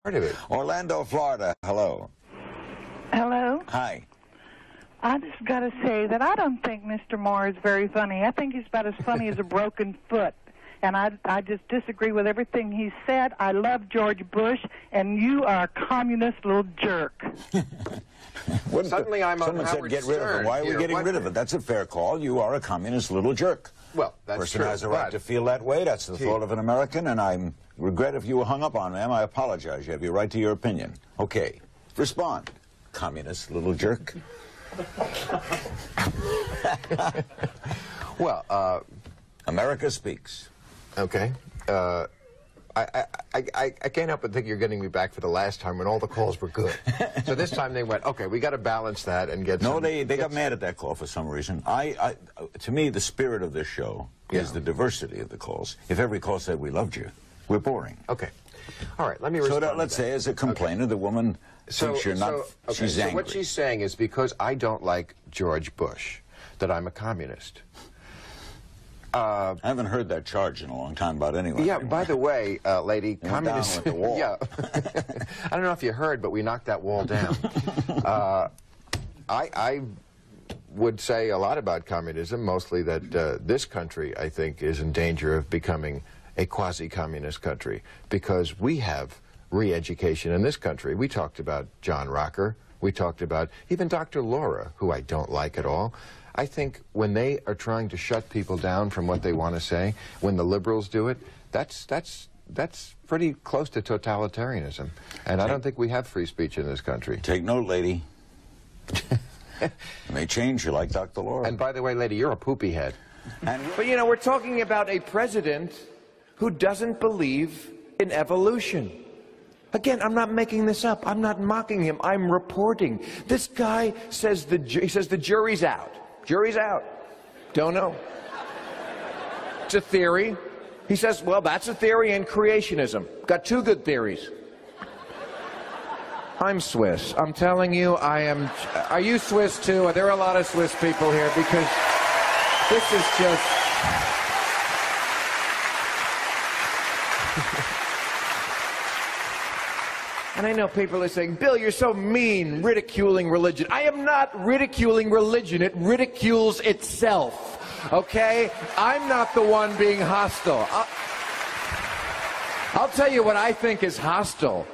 Part of it. Orlando, Florida. Hello. Hello. Hi. I just got to say that I don't think Mr. Maher is very funny. I think he's about as funny as a broken foot. And I just disagree with everything he said. I love George Bush, and you are a communist little jerk. Suddenly I'm on Someone said Howard get rid of it. Stern. Why are we getting rid of it? That's a fair call. You are a communist little jerk. Well, that's Person true. has a right to feel that way. That's the thought of an American, and I regret if you were hung up on them. I apologize. You have your right to your opinion. Okay. Respond. Communist little jerk. Well, America speaks. okay. I can't help but think you're getting me back for the last time when all the calls were good. So this time they went, okay, we got to balance that and get. No, they got mad at that call for some reason. To me, the spirit of this show is the diversity of the calls. If every call said we loved you, we're boring. Okay. All right. Let me respond. So let's say, as a complainer, the woman thinks you're not. She's angry. So what she's saying is because I don't like George Bush, that I'm a communist. I haven't heard that charge in a long time about anyone. Yeah, by the way, lady, communists... Went down with the wall. Yeah. I don't know if you heard, but we knocked that wall down. I would say a lot about communism, mostly that this country, I think, is in danger of becoming a quasi-communist country because we have re-education in this country. We talked about John Rocker. We talked about even Dr. Laura, who I don't like at all. I think when they are trying to shut people down from what they want to say, when the liberals do it, that's pretty close to totalitarianism. And I don't think we have free speech in this country. Take note, lady. It may change you like Dr. Laura. And by the way, lady, you're a poopy head. But you know, we're talking about a president who doesn't believe in evolution. Again, I'm not making this up. I'm not mocking him. I'm reporting. This guy says the jury's out. Jury's out. Don't know. It's a theory. He says, well, that's a theory and creationism. Got two good theories. I'm Swiss. I'm telling you, I am. Are you Swiss too? Are there a lot of Swiss people here? Because this is just... And I know people are saying, Bill, you're so mean, ridiculing religion. I am not ridiculing religion. It ridicules itself, okay? I'm not the one being hostile. I'll tell you what I think is hostile.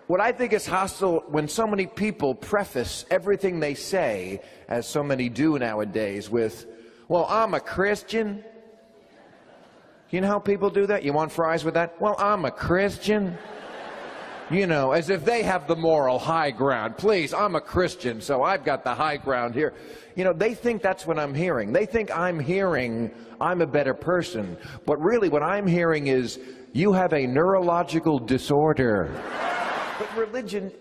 What I think is hostile when so many people preface everything they say, as so many do nowadays, with, well, I'm a Christian. You know how people do that? You want fries with that? Well, I'm a Christian. You know, as if they have the moral high ground. Please, I'm a Christian, so I've got the high ground here. You know, they think that's what I'm hearing. They think I'm hearing I'm a better person. But really what I'm hearing is you have a neurological disorder. But religion,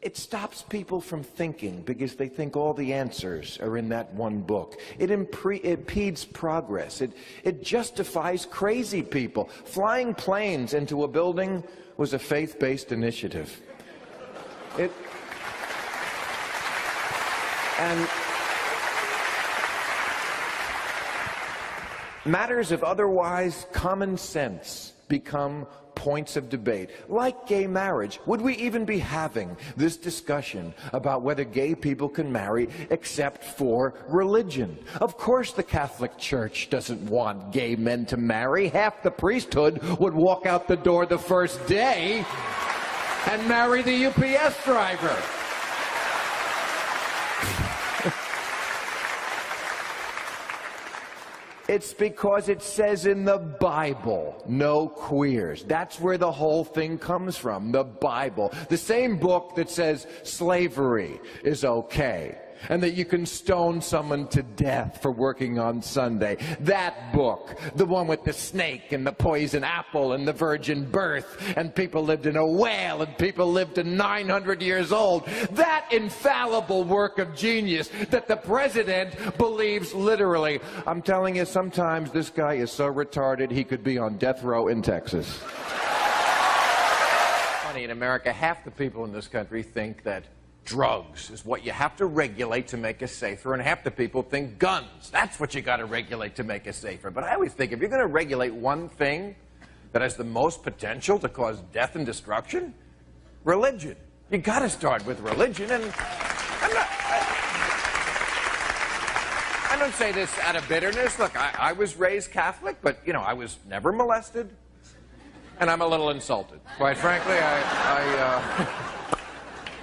it stops people from thinking because they think all the answers are in that one book. It impedes progress. It justifies crazy people. Flying planes into a building was a faith-based initiative. And matters of otherwise common sense become points of debate, like gay marriage. Would we even be having this discussion about whether gay people can marry except for religion? Of course the Catholic Church doesn't want gay men to marry. Half the priesthood would walk out the door the first day and marry the UPS driver. It's because it says in the Bible, no queers. That's where the whole thing comes from, the Bible. The same book that says slavery is okay, and that you can stone someone to death for working on Sunday. That book, the one with the snake and the poison apple and the virgin birth, and people lived in a whale and people lived to 900 years old. That infallible work of genius that the president believes literally. I'm telling you, sometimes this guy is so retarded he could be on death row in Texas. Funny, in America, half the people in this country think that drugs is what you have to regulate to make us safer, and half the people think guns. That's what you got to regulate to make us safer. But I always think if you're going to regulate one thing that has the most potential to cause death and destruction, religion. You got to start with religion, and I don't say this out of bitterness. Look, I was raised Catholic, but, you know, I was never molested, and I'm a little insulted. Quite frankly,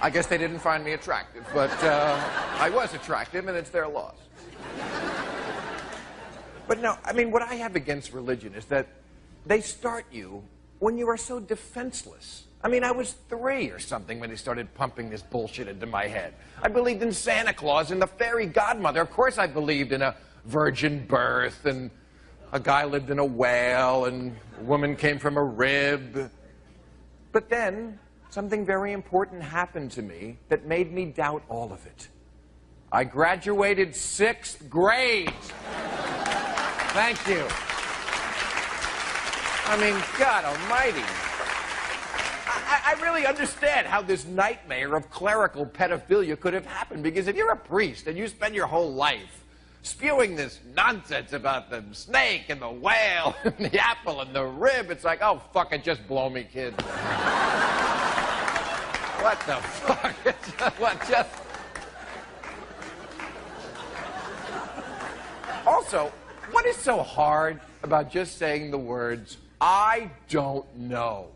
I guess they didn't find me attractive, but I was attractive, and it's their loss. But no, I mean, what I have against religion is that they start you when you are so defenseless. I mean, I was 3 or something when they started pumping this bullshit into my head. I believed in Santa Claus and the fairy godmother. Of course I believed in a virgin birth, and a guy lived in a whale, and a woman came from a rib. But then, something very important happened to me that made me doubt all of it. I graduated 6th grade. Thank you. I mean, God almighty. I really understand how this nightmare of clerical pedophilia could have happened, because if you're a priest and you spend your whole life spewing this nonsense about the snake and the whale and the apple and the rib, it's like, oh, fuck it, just blow me, kid. What the fuck? What, just... Also, what is so hard about just saying the words, I don't know?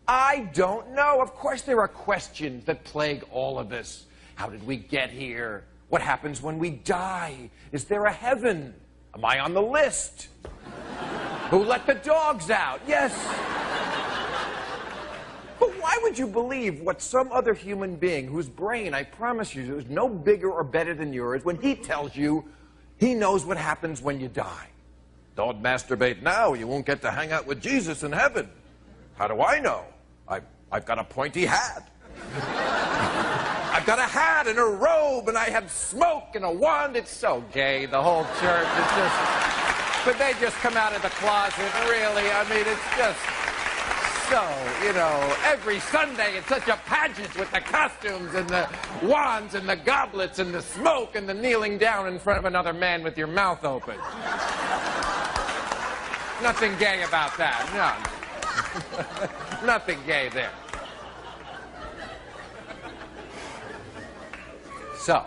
I don't know. Of course there are questions that plague all of us. How did we get here? What happens when we die? Is there a heaven? Am I on the list? Who let the dogs out? Yes. But why would you believe what some other human being, whose brain, I promise you, is no bigger or better than yours, when he tells you he knows what happens when you die? Don't masturbate now. You won't get to hang out with Jesus in heaven. How do I know? I've got a pointy hat. I've got a hat and a robe, and I have smoke and a wand. It's so gay, the whole church. It's just... But they just come out of the closet, really. I mean, it's just so, you know, every Sunday it's such a pageant with the costumes and the wands and the goblets and the smoke and the kneeling down in front of another man with your mouth open. Nothing gay about that, no. Nothing gay there. So,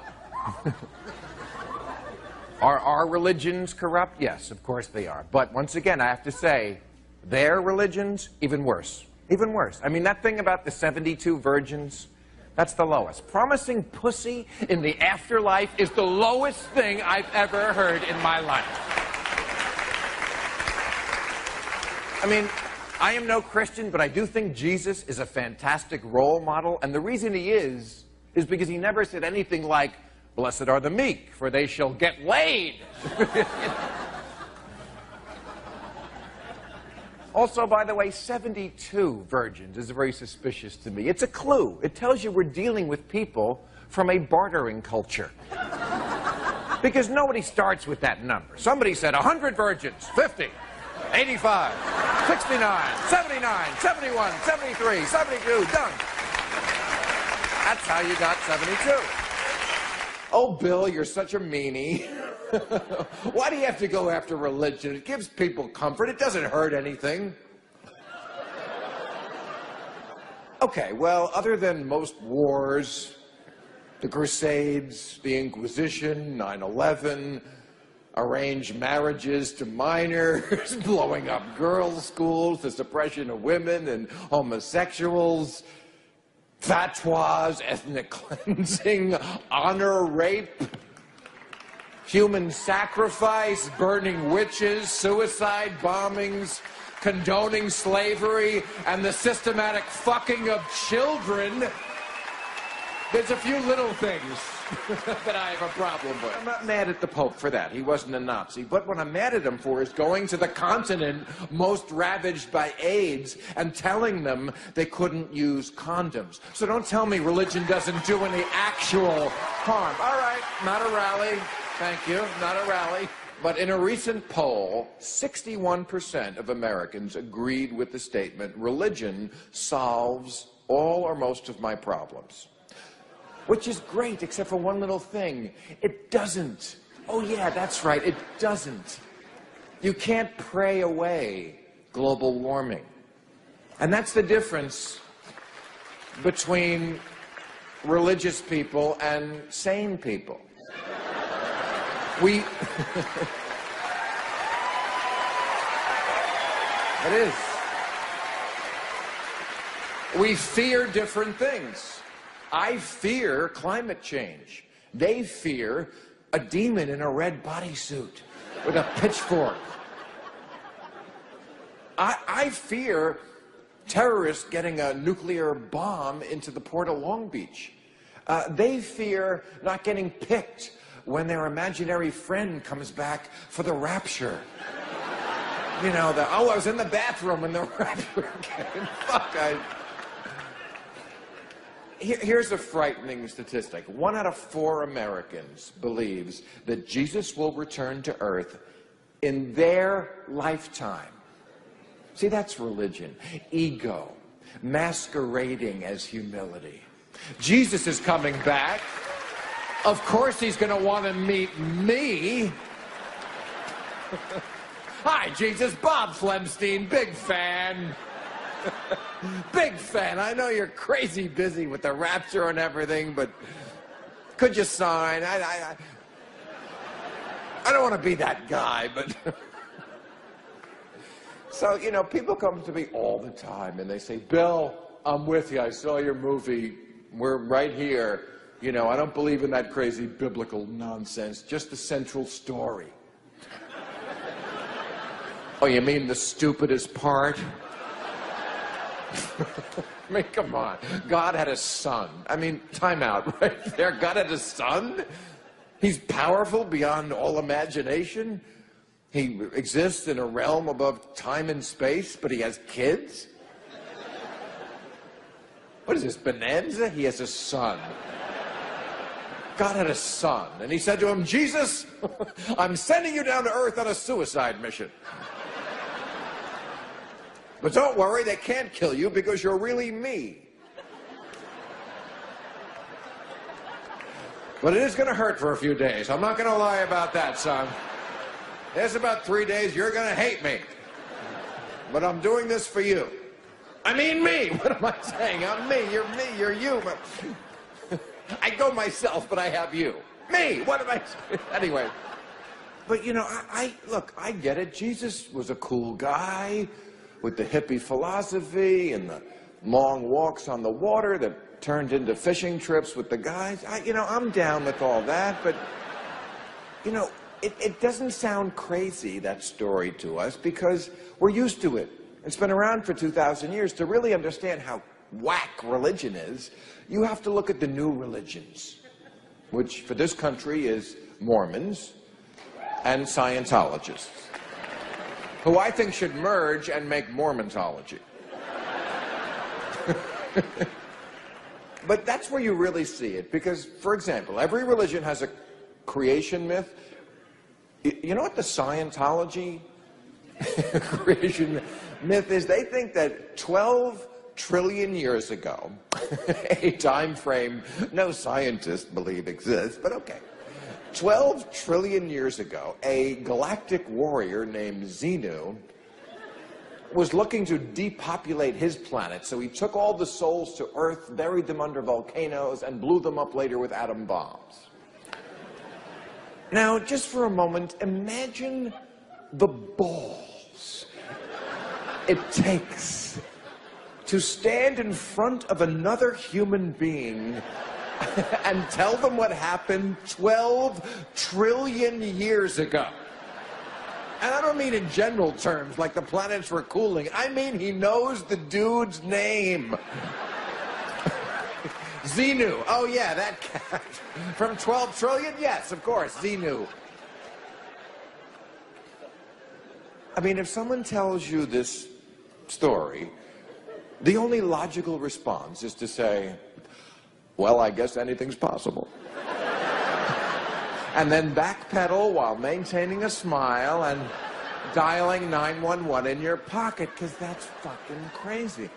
are our religions corrupt? Yes, of course they are. But once again, I have to say, their religions, even worse. Even worse. I mean, that thing about the 72 virgins, that's the lowest. Promising pussy in the afterlife is the lowest thing I've ever heard in my life. I mean, I am no Christian, but I do think Jesus is a fantastic role model, and the reason he is because he never said anything like, blessed are the meek, for they shall get laid. Also, by the way, 72 virgins is very suspicious to me. It's a clue. It tells you we're dealing with people from a bartering culture. Because nobody starts with that number. Somebody said 100 virgins, 50, 85, 69, 79, 71, 73, 72, done. That's how you got 72. Oh, Bill, you're such a meanie. Why do you have to go after religion? It gives people comfort. It doesn't hurt anything. Okay, well, other than most wars, the Crusades, the Inquisition, 9/11, arranged marriages to minors, blowing up girls' schools, the suppression of women and homosexuals, fatwas, ethnic cleansing, honor rape, human sacrifice, burning witches, suicide bombings, condoning slavery, and the systematic fucking of children. There's a few little things that I have a problem with. I'm not mad at the Pope for that. He wasn't a Nazi. But what I'm mad at him for is going to the continent most ravaged by AIDS and telling them they couldn't use condoms. So don't tell me religion doesn't do any actual harm. All right, not a rally. Thank you, not a rally. But in a recent poll, 61% of Americans agreed with the statement, religion solves all or most of my problems. Which is great, except for one little thing. It doesn't. Oh yeah, that's right, it doesn't. You can't pray away global warming. And that's the difference between religious people and sane people. It is. We fear different things. I fear climate change. They fear a demon in a red bodysuit with a pitchfork. I fear terrorists getting a nuclear bomb into the port of Long Beach. They fear not getting picked when their imaginary friend comes back for the rapture. You know, I was in the bathroom when the rapture came. Fuck, Here's a frightening statistic. 1 out of 4 Americans believes that Jesus will return to Earth in their lifetime. See, that's religion. Ego. Masquerading as humility. Jesus is coming back. Of course he's going to want to meet me. Hi, Jesus. Bob Flemstein. Big fan. Big fan. I know you're crazy busy with the rapture and everything, but could you sign? I don't want to be that guy, but... So, you know, people come to me all the time and they say, Bill, I'm with you. I saw your movie. We're right here. You know, I don't believe in that crazy biblical nonsense. Just the central story. Oh, you mean the stupidest part? I mean, come on. God had a son. I mean, time out right there. God had a son? He's powerful beyond all imagination? He exists in a realm above time and space, but he has kids? What is this, Bonanza? He has a son. God had a son, and he said to him, Jesus, I'm sending you down to Earth on a suicide mission. But don't worry, they can't kill you because you're really me. But it is going to hurt for a few days. I'm not going to lie about that, son. There's about 3 days you're going to hate me. But I'm doing this for you. I mean me. What am I saying? I'm me, you're you. I go myself, but I have you. Me. What am I saying? Anyway. But, you know, look, I get it. Jesus was a cool guy with the hippie philosophy and the long walks on the water that turned into fishing trips with the guys. You know, I'm down with all that, but, you know, it doesn't sound crazy, that story, to us, because we're used to it. It's been around for 2,000 years. To really understand how whack religion is, you have to look at the new religions, which for this country is Mormons and Scientologists, who I think should merge and make Mormontology. But that's where you really see it, because, for example, every religion has a creation myth. You know what the Scientology creation myth is? They think that 12 trillion years ago, a time frame no scientists believe exists, but okay. 12 trillion years ago, a galactic warrior named Xenu was looking to depopulate his planet, so he took all the souls to Earth, buried them under volcanoes, and blew them up later with atom bombs. Now, just for a moment, imagine the balls it takes to stand in front of another human being and tell them what happened 12 trillion years ago. And I don't mean in general terms, like the planets were cooling. I mean he knows the dude's name. Xenu. Oh, yeah, that cat. From 12 trillion? Yes, of course, Xenu. I mean, if someone tells you this story, the only logical response is to say, well, I guess anything's possible. And then backpedal while maintaining a smile and dialing 911 in your pocket, because that's fucking crazy.